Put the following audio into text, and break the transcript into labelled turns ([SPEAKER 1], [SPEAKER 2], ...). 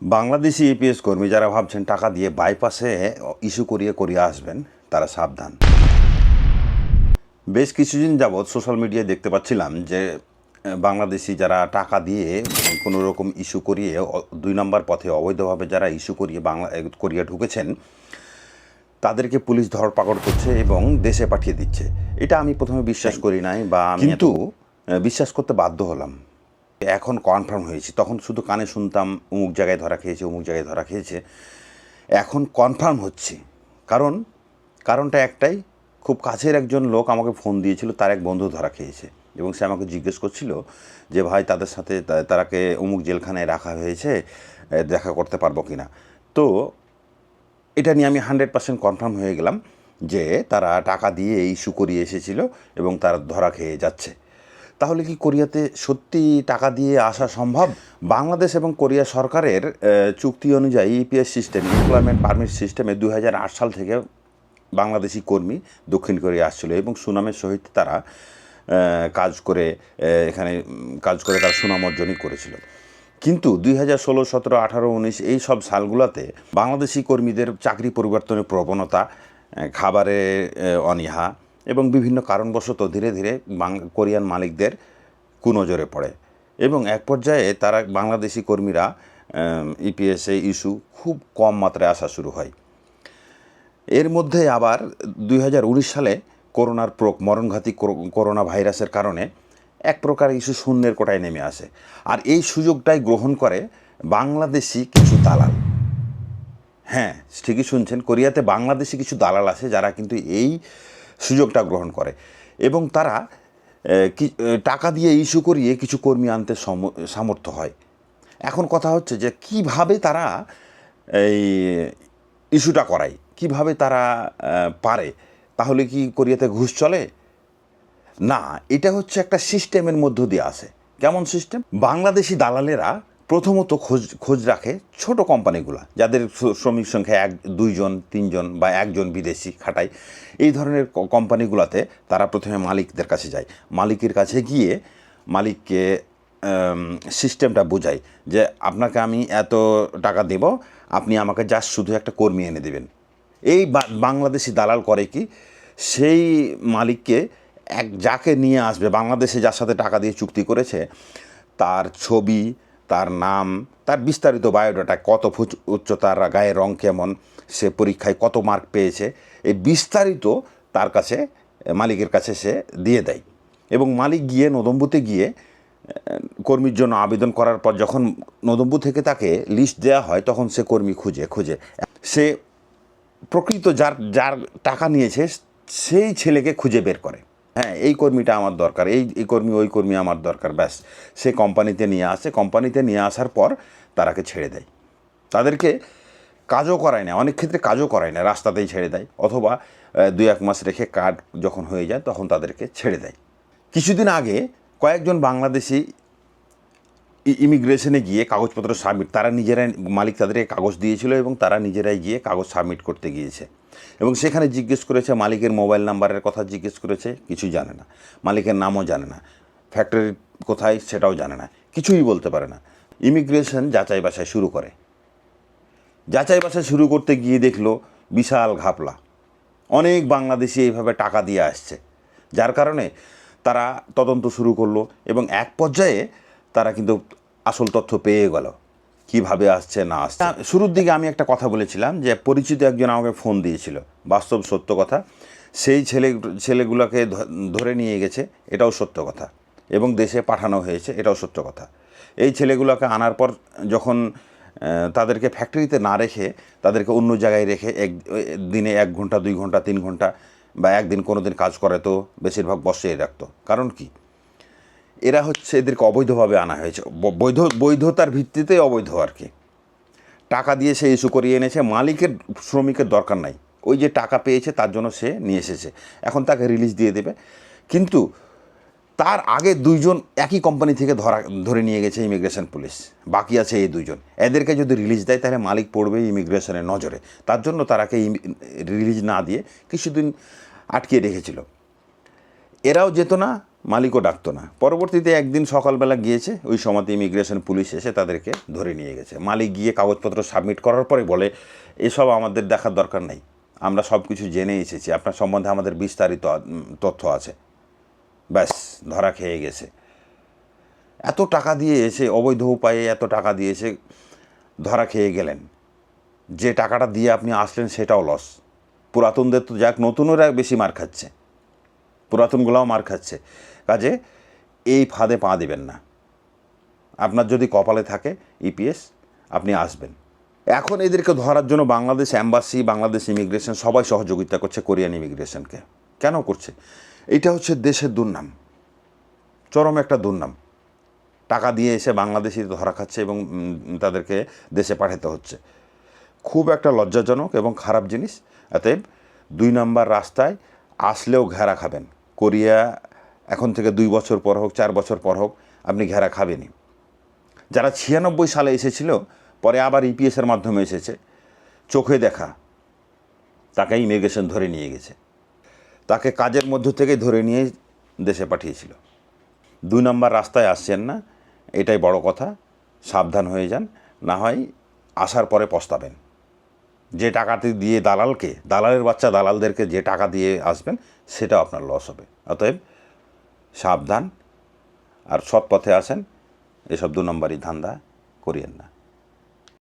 [SPEAKER 1] Bangladeshi EPS কর্মী যারা ভাবছেন টাকা দিয়ে বাইপাসে ইস্যু করিয়ে আসবেন, তারা সাবধান। বেশ কিছুদিন যাবৎ সোশ্যাল মিডিয়ায় দেখতে পাচ্ছিলাম যে বাংলাদেশি যারা টাকা দিয়ে কোনো রকম ইস্যু করিয়ে ২ নম্বর পথে অবৈধভাবে যারা ইস্যু করিয়ে কোরিয়া ঢুকেছেন, তাদেরকে পুলিশ ধরপাকড় করছে এবং দেশে পাঠিয়ে দিচ্ছে। এটা আমি প্রথমে বিশ্বাস করি নাই, বা কিন্তু বিশ্বাস করতে বাধ্য হলাম। এখন কনফার্ম হয়েছি। তখন শুধু কানে শুনতাম অমুক জায়গায় ধরা খেয়েছে, অমুক জায়গায় ধরা খেয়েছে। এখন কনফার্ম হচ্ছে। কারণটা একটাই, খুব কাছের একজন লোক আমাকে ফোন দিয়েছিল, তার এক বন্ধু ধরা খেয়েছে এবং সে আমাকে জিজ্ঞেস করছিল যে ভাই, তাদের সাথে তারাকে অমুক জেলখানায় রাখা হয়েছে, দেখা করতে পারবো কি না। তো এটা নিয়ে আমি 100% কনফার্ম হয়ে গেলাম যে তারা টাকা দিয়ে ইস্যু করিয়ে এসেছিল এবং তারা ধরা খেয়ে যাচ্ছে। তাহলে কি কোরিয়াতে সত্যি টাকা দিয়ে আসা সম্ভব? বাংলাদেশ এবং কোরিয়া সরকারের চুক্তি অনুযায়ী ইপিএস সিস্টেম, এমপ্লয়মেন্ট পারমিট সিস্টেমে 2008 সাল থেকে বাংলাদেশি কর্মী দক্ষিণ কোরিয়া আসছিল এবং সুনামের সহিত তারা এখানে কাজ করে তারা সুনাম অর্জনই করেছিল। কিন্তু 2016, 17, 18, 19 এই সব সালগুলোতে বাংলাদেশি কর্মীদের চাকরি পরিবর্তনের প্রবণতা, খাবারে অনীহা এবং বিভিন্ন কারণবশত ধীরে ধীরে কোরিয়ান মালিকদের কুনজরে পড়ে এবং এক পর্যায়ে তারা বাংলাদেশি কর্মীরা ইপিএসএ ইস্যু খুব কম মাত্রায় আসা শুরু হয়। এর মধ্যে আবার 2019 সালে মরণঘাতী করোনা ভাইরাসের কারণে এক প্রকার ইস্যু শূন্যের কোটায় নেমে আসে। আর এই সুযোগটাই গ্রহণ করে বাংলাদেশি কিছু দালাল। হ্যাঁ, ঠিকই শুনছেন, কোরিয়াতে বাংলাদেশি কিছু দালাল আছে যারা কিন্তু এই সুযোগটা গ্রহণ করে এবং তারা টাকা দিয়ে ইস্যু করিয়ে কিছু কর্মী আনতে সামর্থ্য হয়। এখন কথা হচ্ছে যে কিভাবে তারা এই ইস্যুটা করায়, কিভাবে তারা পারে। তাহলে কি কোরিয়াতে ঘুষ চলে? না, এটা হচ্ছে একটা সিস্টেমের মধ্য দিয়ে আসে। কেমন সিস্টেম? বাংলাদেশি দালালেরা প্রথমত খোঁজ রাখে ছোট কোম্পানিগুলো, যাদের শ্রমিক সংখ্যা 1, 2 জন, 3 জন বা 1 জন বিদেশি খাটায়। এই ধরনের কোম্পানিগুলোতে তারা প্রথমে মালিকদের কাছে যায়। মালিকের কাছে গিয়ে মালিককে সিস্টেমটা বোঝায় যে আপনাকে আমি এত টাকা দেব, আপনি আমাকে জাস্ট শুধু একটা কর্মী এনে দেবেন। এই বাংলাদেশি দালাল করে কি, সেই মালিককে যাকে নিয়ে আসবে, বাংলাদেশে যার সাথে টাকা দিয়ে চুক্তি করেছে, তার ছবি, তার নাম, তার বিস্তারিত বায়োডাটা, কত ফুট উচ্চতার, গায়ের রং কেমন, সে পরীক্ষায় কত মার্ক পেয়েছে, এই বিস্তারিত তার কাছে, মালিকের কাছে সে দিয়ে দেয়। এবং মালিক গিয়ে নদম্বুতে গিয়ে কর্মীর জন্য আবেদন করার পর যখন নদম্বু থেকে তাকে লিস্ট দেওয়া হয়, তখন সে কর্মী খুঁজে সে প্রকৃত যার টাকা নিয়েছে সেই ছেলেকে খুঁজে বের করে। হ্যাঁ, এই কর্মীটা আমার দরকার, এই কর্মী, ওই কর্মী আমার দরকার, ব্যাস সে কোম্পানিতে নিয়ে আসে। কোম্পানিতে নিয়ে আসার পর তারাকে ছেড়ে দেয়। তাদেরকে কাজও করায় না, অনেক ক্ষেত্রে কাজও করায় না, রাস্তাতেই ছেড়ে দেয়, অথবা 2-1 মাস রেখে কার্ড যখন হয়ে যায় তখন তাদেরকে ছেড়ে দেয়। কিছুদিন আগে কয়েকজন বাংলাদেশি ইমিগ্রেশনে গিয়ে কাগজপত্র সাবমিট, তারা নিজেরাই, মালিক তাদেরকে কাগজ দিয়েছিল এবং তারা নিজেরাই গিয়ে কাগজ সাবমিট করতে গিয়েছে এবং সেখানে জিজ্ঞেস করেছে, মালিকের মোবাইল নাম্বারের কথা জিজ্ঞেস করেছে, কিছুই জানে না, মালিকের নামও জানে না, ফ্যাক্টরি কোথায় সেটাও জানে না, কিছুই বলতে পারে না। ইমিগ্রেশন যাচাই বাছাই শুরু করতে গিয়ে দেখলো বিশাল ঘাপলা, অনেক বাংলাদেশি এইভাবে টাকা দিয়ে আসছে, যার কারণে তারা তদন্ত শুরু করলো এবং এক পর্যায়ে তারা কিন্তু আসল তথ্য পেয়ে গেল, কিভাবে আসছে না আসছে। শুরুর দিকে আমি একটা কথা বলেছিলাম যে পরিচিত একজন আমাকে ফোন দিয়েছিল, বাস্তব সত্য কথা, সেই ছেলেগুলোকে ধরে নিয়ে গেছে, এটাও সত্য কথা, এবং দেশে পাঠানো হয়েছে, এটাও সত্য কথা। এই ছেলেগুলোকে আনার পর যখন তাদেরকে ফ্যাক্টরিতে না রেখে তাদেরকে অন্য জায়গায় রেখে দিনে 1 ঘন্টা, 2 ঘন্টা, 3 ঘন্টা বা একদিন কোনো দিন কাজ করে, তো বেশিরভাগ বসিয়ে রাখতো। কারণ কি, এরা হচ্ছে, এদেরকে অবৈধভাবে আনা হয়েছে, বৈধতার ভিত্তিতে অবৈধ আর কি। টাকা দিয়ে সে ইস্যু করিয়ে এনেছে, মালিকের শ্রমিকের দরকার নাই, ওই যে টাকা পেয়েছে তার জন্য সে নিয়ে এসেছে, এখন তাকে রিলিজ দিয়ে দেবে। কিন্তু তার আগে 2 জন একই কোম্পানি থেকে ধরে নিয়ে গেছে ইমিগ্রেশন পুলিশ, বাকি আছে এই 2 জন। এদেরকে যদি রিলিজ দেয় তাহলে মালিক পড়বে ইমিগ্রেশনের নজরে, তার জন্য তারাকে রিলিজ না দিয়ে কিছুদিন আটকিয়ে রেখেছিল। এরাও যেত না, মালিকও ডাকতো না। পরবর্তীতে একদিন সকালবেলা গিয়েছে, ওই সময়তে ইমিগ্রেশন পুলিশ এসে তাদেরকে ধরে নিয়ে গেছে। মালিক গিয়ে কাগজপত্র সাবমিট করার পরে বলে, এসব আমাদের দেখার দরকার নেই, আমরা সব কিছু জেনে এসেছি, আপনার সম্বন্ধে আমাদের বিস্তারিত তথ্য আছে। ব্যাস, ধরা খেয়ে গেছে। এত টাকা দিয়ে এসে, অবৈধ উপায়ে এত টাকা দিয়েছে, ধরা খেয়ে গেলেন। যে টাকাটা দিয়ে আপনি আসলেন সেটাও লস। পুরাতনদের তো যাক, নতুনরা বেশি মার খাচ্ছে, পুরাতনগুলাও মার খাচ্ছে। কাজে এই ফাঁদে পা দেবেন না। আপনার যদি কপালে থাকে ইপিএস, আপনি আসবেন। এখন এদেরকে ধরার জন্য বাংলাদেশ অ্যাম্বাসি, বাংলাদেশ ইমিগ্রেশন সবাই সহযোগিতা করছে কোরিয়ান ইমিগ্রেশনকে। কেন করছে? এটা হচ্ছে দেশের দুর্নাম, চরম একটা দুর্নাম। টাকা দিয়ে এসে বাংলাদেশি ধরা খাচ্ছে এবং তাদেরকে দেশে পাঠাতে হচ্ছে। খুব একটা লজ্জাজনক এবং খারাপ জিনিস। অতএব 2 নম্বর রাস্তায় আসলেও ঘেরা খাবেন। কোরিয়া এখন থেকে 2 বছর পর হোক, 4 বছর পর হোক, আপনি ঘেরা খাবেনই। যারা 96 সালে এসেছিল, পরে আবার ইপিএসের মাধ্যমে এসেছে, চোখে দেখা, তাকে ইমিগ্রেশন ধরে নিয়ে গেছে, তাকে কাজের মধ্য থেকে ধরে নিয়ে দেশে পাঠিয়েছিল। 2 নম্বর রাস্তায় আসছেন না, এটাই বড় কথা। সাবধান হয়ে যান, না হয় আসার পরে পস্তাবেন। যে টাকাটি দিয়ে দালালের বাচ্চা দালালদেরকে যে টাকা দিয়ে আসবেন, সেটাও আপনার লস হবে। অতএব সাবধান, আর সৎ পথে আসেন। এসব 2 নম্বরই ধান্দা করিয়েন না।